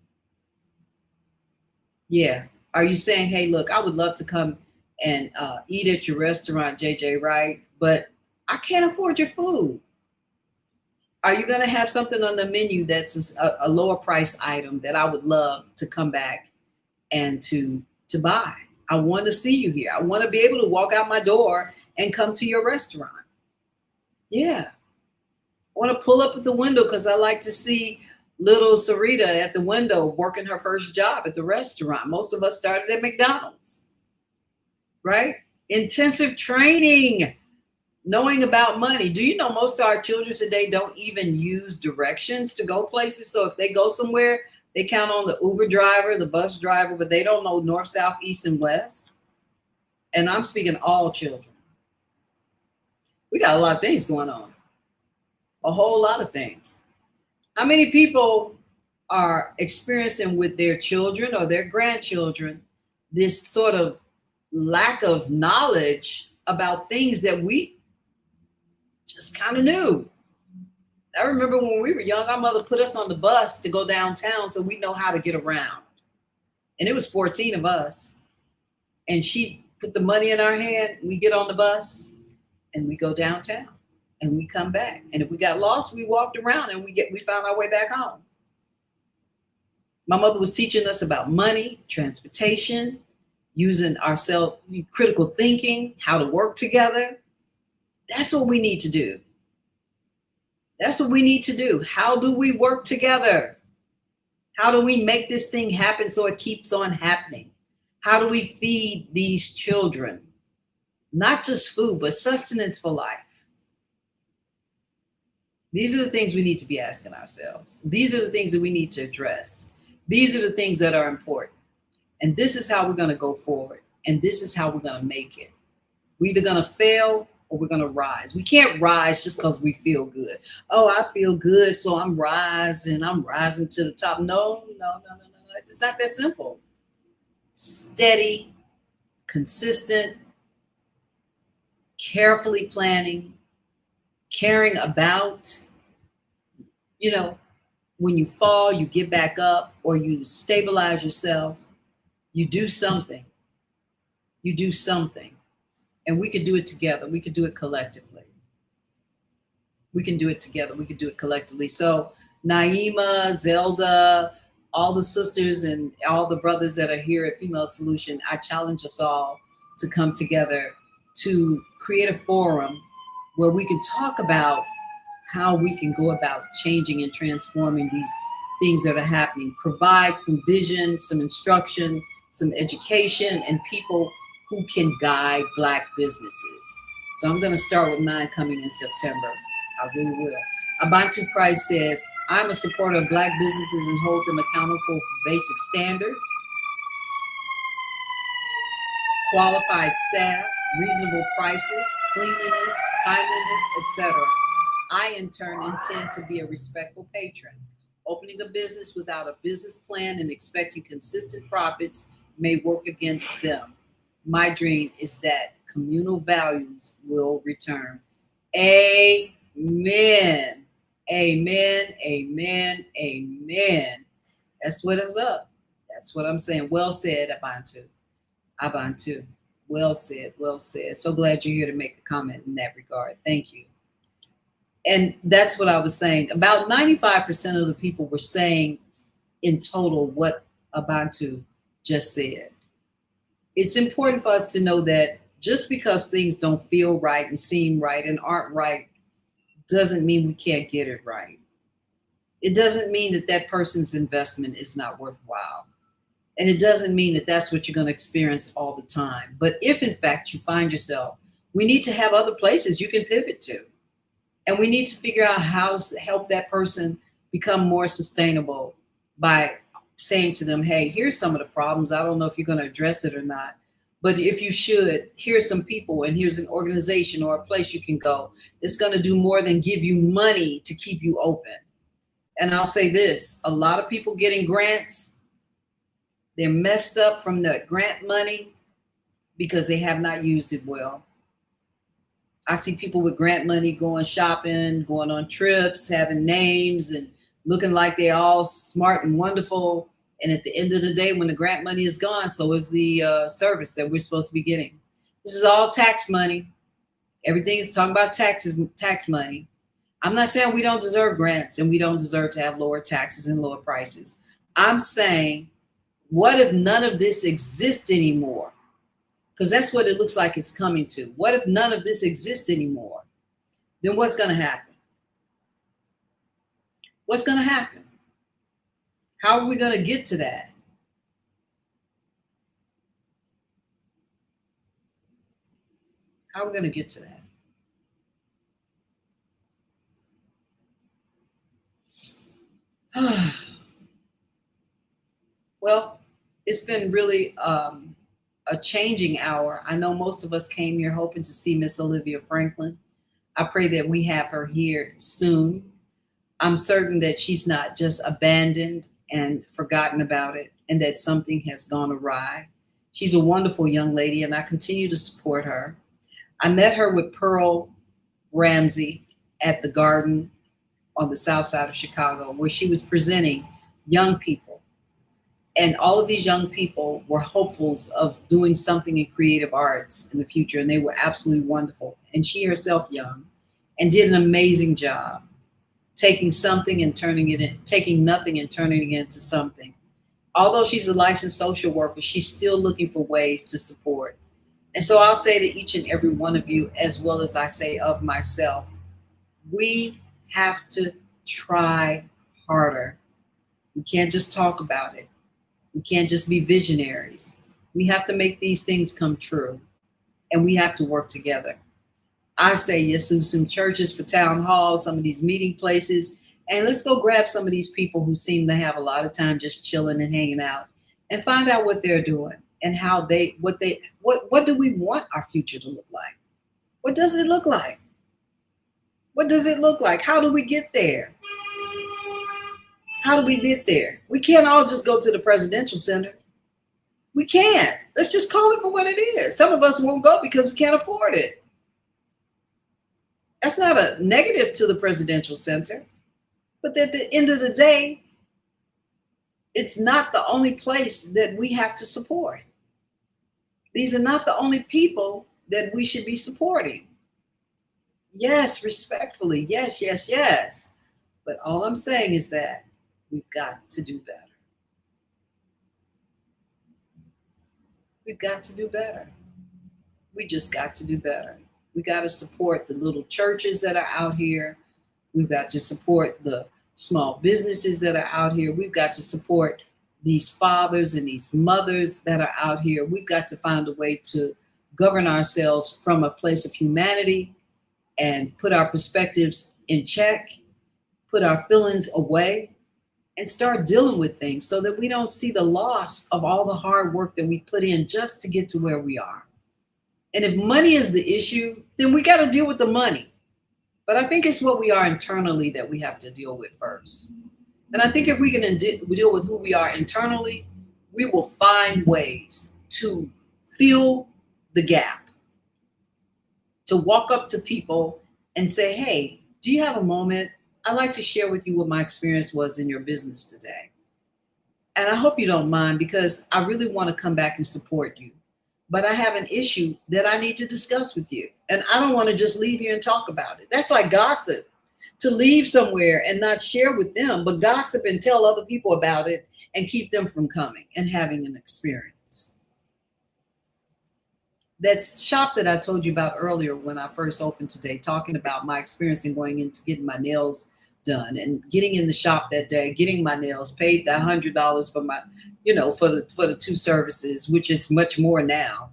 Speaker 3: Yeah. Are you saying, hey, look, I would love to come and eat at your restaurant, JJ Wright, but I can't afford your food? Are you going to have something on the menu that's a lower price item that I would love to come back and to buy? I want to see you here. I want to be able to walk out my door and come to your restaurant. Yeah. I want to pull up at the window because I like to see little Sarita at the window working her first job at the restaurant. Most of us started at McDonald's, right? Intensive training. Knowing about money. Do you know most of our children today don't even use directions to go places? So if they go somewhere, they count on the Uber driver, the bus driver, but they don't know north, south, east, and west. And I'm speaking all children. We got a lot of things going on. A whole lot of things. How many people are experiencing with their children or their grandchildren this sort of lack of knowledge about things that we just kind of knew? I remember when we were young, our mother put us on the bus to go downtown so we know how to get around. And it was 14 of us. And she put the money in our hand. We get on the bus and we go downtown and we come back. And if we got lost, we walked around and we found our way back home. My mother was teaching us about money, transportation, using ourselves, critical thinking, how to work together. That's what we need to do. That's what we need to do. How do we work together? How do we make this thing happen so it keeps on happening? How do we feed these children? Not just food, but sustenance for life. These are the things we need to be asking ourselves. These are the things that we need to address. These are the things that are important. And this is how we're going to go forward. And this is how we're going to make it. We're either going to fail or we're going to rise. We can't rise just because we feel good. Oh, I feel good, so I'm rising to the top. No. It's not that simple. Steady, consistent, carefully planning, caring about, you know, when you fall, you get back up, or you stabilize yourself, you do something. You do something. And we could do it together. We could do it collectively. We can do it together. We could do it collectively. So Naima, Zelda, all the sisters and all the brothers that are here at Female Solution, I challenge us all to come together to create a forum where we can talk about how we can go about changing and transforming these things that are happening. Provide some vision, some instruction, some education, and people who can guide Black businesses. So I'm going to start with mine coming in September. I really will. Abantu Price says, I'm a supporter of Black businesses and hold them accountable for basic standards, qualified staff, reasonable prices, cleanliness, timeliness, etc. I, in turn, intend to be a respectful patron. Opening a business without a business plan and expecting consistent profits may work against them. My dream is that communal values will return. Amen. Amen. Amen. Amen. That's what is up. That's what I'm saying. Well said, Abantu. Abantu. Well said. Well said. So glad you're here to make a comment in that regard. Thank you. And that's what I was saying. About 95% of the people were saying in total what Abantu just said. It's important for us to know that just because things don't feel right and seem right and aren't right doesn't mean we can't get it right. It doesn't mean that that person's investment is not worthwhile. And it doesn't mean that that's what you're going to experience all the time. But if in fact you find yourself, we need to have other places you can pivot to. And we need to figure out how to help that person become more sustainable by saying to them, hey, here's some of the problems. I don't know if you're going to address it or not, but if you should, here's some people and here's an organization or a place you can go that's going to do more than give you money to keep you open. And I'll say this, a lot of people getting grants, they're messed up from the grant money because they have not used it well. I see people with grant money going shopping, going on trips, having names and looking like they're all smart and wonderful. And at the end of the day, when the grant money is gone, so is the service that we're supposed to be getting. This is all tax money. Everything is talking about taxes, tax money. I'm not saying we don't deserve grants and we don't deserve to have lower taxes and lower prices. I'm saying, what if none of this exists anymore? Because that's what it looks like it's coming to. What if none of this exists anymore? Then what's going to happen? What's going to happen? How are we going to get to that? How are we going to get to that? Well, it's been really a changing hour. I know most of us came here hoping to see Miss Olivia Franklin. I pray that we have her here soon. I'm certain that she's not just abandoned and forgotten about it and that something has gone awry. She's a wonderful young lady and I continue to support her. I met her with Pearl Ramsey at the Garden on the south side of Chicago, where she was presenting young people. And all of these young people were hopefuls of doing something in creative arts in the future, and they were absolutely wonderful. And she herself young and did an amazing job taking something and taking nothing and turning it into something. Although she's a licensed social worker, she's still looking for ways to support. And so I'll say to each and every one of you, as well as I say of myself, we have to try harder. We can't just talk about it. We can't just be visionaries. We have to make these things come true, and we have to work together. I say yes, some churches for town halls, some of these meeting places, and let's go grab some of these people who seem to have a lot of time just chilling and hanging out and find out what they're doing and how what do we want our future to look like? What does it look like? What does it look like? How do we get there? How do we get there? We can't all just go to the presidential center. We can't. Let's just call it for what it is. Some of us won't go because we can't afford it. That's not a negative to the Presidential Center. But at the end of the day, it's not the only place that we have to support. These are not the only people that we should be supporting. Yes, respectfully. Yes, yes, yes. But all I'm saying is that we've got to do better. We've got to do better. We just got to do better. We got to support the little churches that are out here. We've got to support the small businesses that are out here. We've got to support these fathers and these mothers that are out here. We've got to find a way to govern ourselves from a place of humanity and put our perspectives in check, put our feelings away, and start dealing with things so that we don't see the loss of all the hard work that we put in just to get to where we are. And if money is the issue, then we got to deal with the money. But I think it's what we are internally that we have to deal with first. And I think if we can deal with who we are internally, we will find ways to fill the gap, to walk up to people and say, hey, do you have a moment? I'd like to share with you what my experience was in your business today. And I hope you don't mind, because I really want to come back and support you. But I have an issue that I need to discuss with you. And I don't want to just leave here and talk about it. That's like gossip, to leave somewhere and not share with them, but gossip and tell other people about it and keep them from coming and having an experience. That shop that I told you about earlier when I first opened today, talking about my experience in going into getting my nails done and getting in the shop that day, getting my nails, paid the $100 for my, for the two services, which is much more now.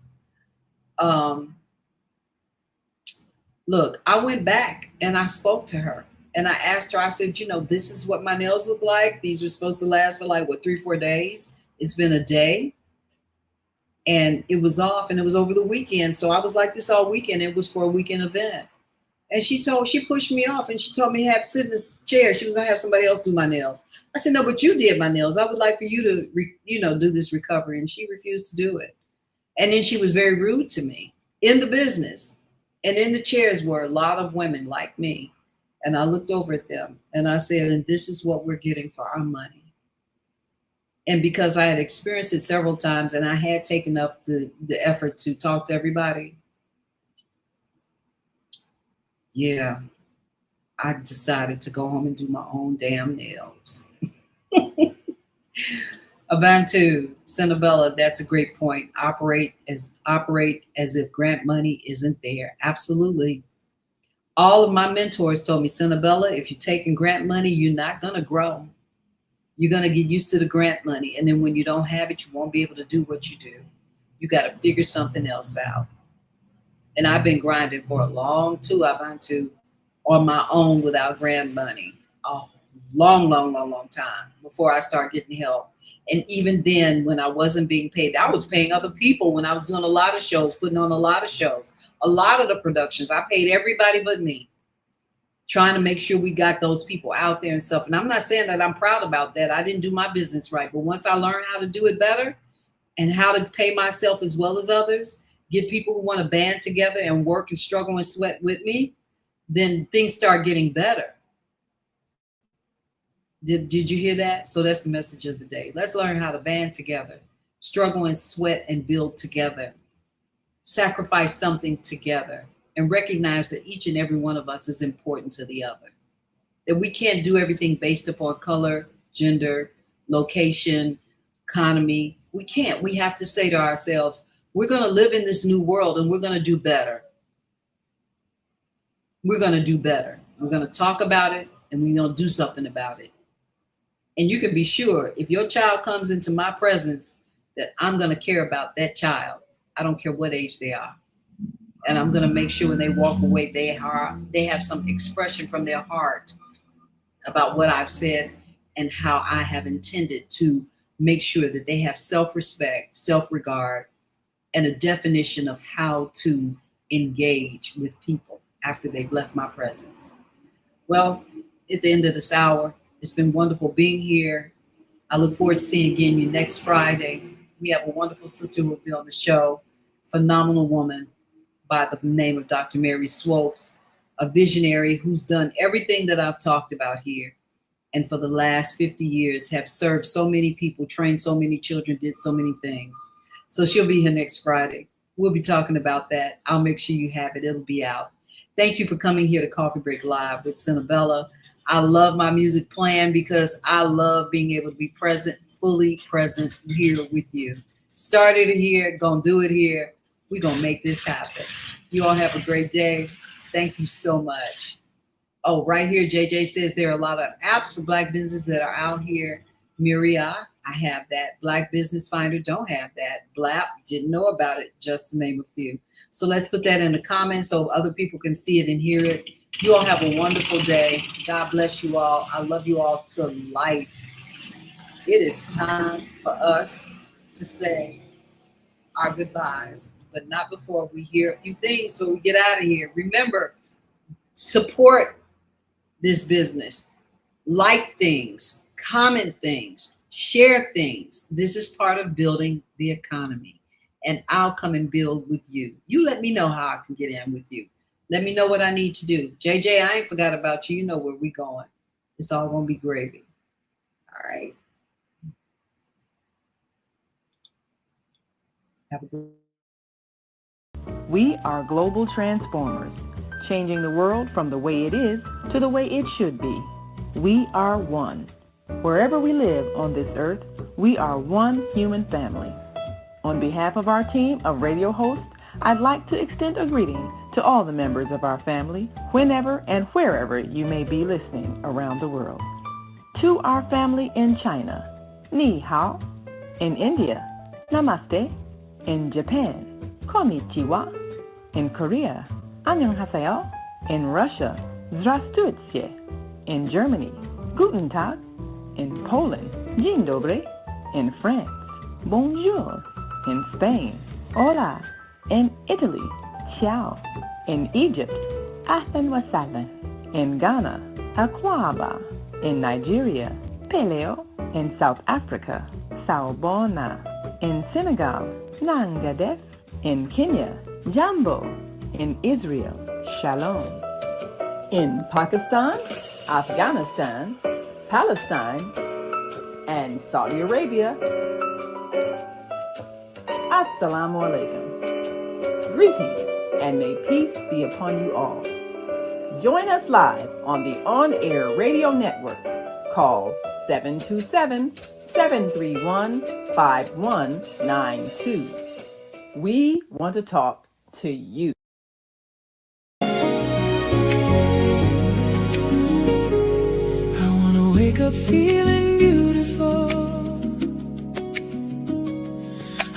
Speaker 3: Look, I went back and I spoke to her and I asked her, I said, this is what my nails look like. These were supposed to last for 3-4 days. It's been a day. And it was off and it was over the weekend. So I was like this all weekend. It was for a weekend event. And she pushed me off and she told me to sit in this chair. She was going to have somebody else do my nails. I said, no, but you did my nails. I would like for you to, do this recovery. And she refused to do it. And then she was very rude to me in the business. And in the chairs were a lot of women like me. And I looked over at them and I said, and this is what we're getting for our money. And because I had experienced it several times and I had taken up the effort to talk to everybody, yeah, I decided to go home and do my own damn nails. Abantu, Senabella, that's a great point. Operate as if grant money isn't there. Absolutely. All of my mentors told me, Senabella, if you're taking grant money, you're not going to grow. You're going to get used to the grant money. And then when you don't have it, you won't be able to do what you do. You got to figure something else out. And I've been grinding for a long time on my own without grant money. A long time before I started getting help. And even then, when I wasn't being paid, I was paying other people when I was doing a lot of shows, putting on a lot of shows, a lot of the productions. I paid everybody but me, trying to make sure we got those people out there and stuff. And I'm not saying that I'm proud about that. I didn't do my business right. But once I learned how to do it better and how to pay myself as well as others, get people who want to band together and work and struggle and sweat with me, then things start getting better. Did you hear that? So that's the message of the day. Let's learn how to band together, struggle and sweat and build together, sacrifice something together, and recognize that each and every one of us is important to the other. That we can't do everything based upon color, gender, location, economy. We can't. We have to say to ourselves, we're going to live in this new world and we're going to do better. We're going to do better. We're going to talk about it and we're going to do something about it. And you can be sure if your child comes into my presence that I'm going to care about that child. I don't care what age they are. And I'm going to make sure when they walk away, they have some expression from their heart about what I've said and how I have intended to make sure that they have self-respect, self-regard, and a definition of how to engage with people after they've left my presence. Well, at the end of this hour, it's been wonderful being here. I look forward to seeing again you next Friday. We have a wonderful sister who will be on the show, phenomenal woman by the name of Dr. Mary Swopes. a visionary who's done everything that I've talked about here. And for the last 50 years have served so many people, trained so many children, did so many things. So she'll be here next Friday. We'll be talking about that. I'll make sure you have it. It'll be out. Thank you for coming here to Coffee Break Live with Senabella. I love my music playing because I love being able to be present, fully present here with you. Started it here, gonna do it here. We're gonna make this happen. You all have a great day. Thank you so much. Oh, right here, JJ says there are a lot of apps for Black businesses that are out here. Miria, I have that. Black Business Finder, don't have that. BLAP, didn't know about it, just to name a few. So let's put that in the comments so other people can see it and hear it. You all have a wonderful day. God bless you all. I love you all to life. It is time for us to say our goodbyes, but not before we hear a few things so we get out of here. Remember, support this business. Like things, comment things, share things. This is part of building the economy. And I'll come and build with you. You let me know how I can get in with you. Let me know what I need to do. JJ, I ain't forgot about you. You know where we going. It's all going to be gravy. All right. Have a good.
Speaker 1: We are global transformers, changing the world from the way it is to the way it should be. We are one. Wherever we live on this earth, we are one human family. On behalf of our team of radio hosts, I'd like to extend a greeting to all the members of our family, whenever and wherever you may be listening around the world. To our family in China, Ni Hao. In India, Namaste. In Japan, Konnichiwa. In Korea, Annyeonghaseyo. In Russia, Здравствуйте. In Germany, Guten Tag. In Poland, Dzień dobry. In France, Bonjour. In Spain, Hola. In Italy, Ciao. In Egypt, Ahlan wa sahlan. In Ghana, Akwaba. In Nigeria, Peleo. In South Africa, Sawubona. In Senegal, Nangadef. In Kenya, Jambo. In Israel, Shalom. In Pakistan, Afghanistan, Palestine, and Saudi Arabia, Assalamu alaikum. Greetings, and may peace be upon you all. Join us live on the on-air radio network called 727-731-5192. We want to talk to you.
Speaker 2: I wanna wake up feeling beautiful.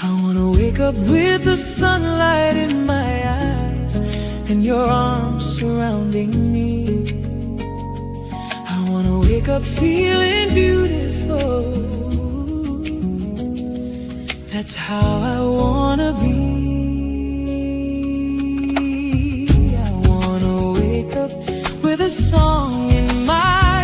Speaker 2: I wanna wake up with the sunlight in my eyes and your arms surrounding me. I wanna wake up feeling beautiful. That's how I wanna be.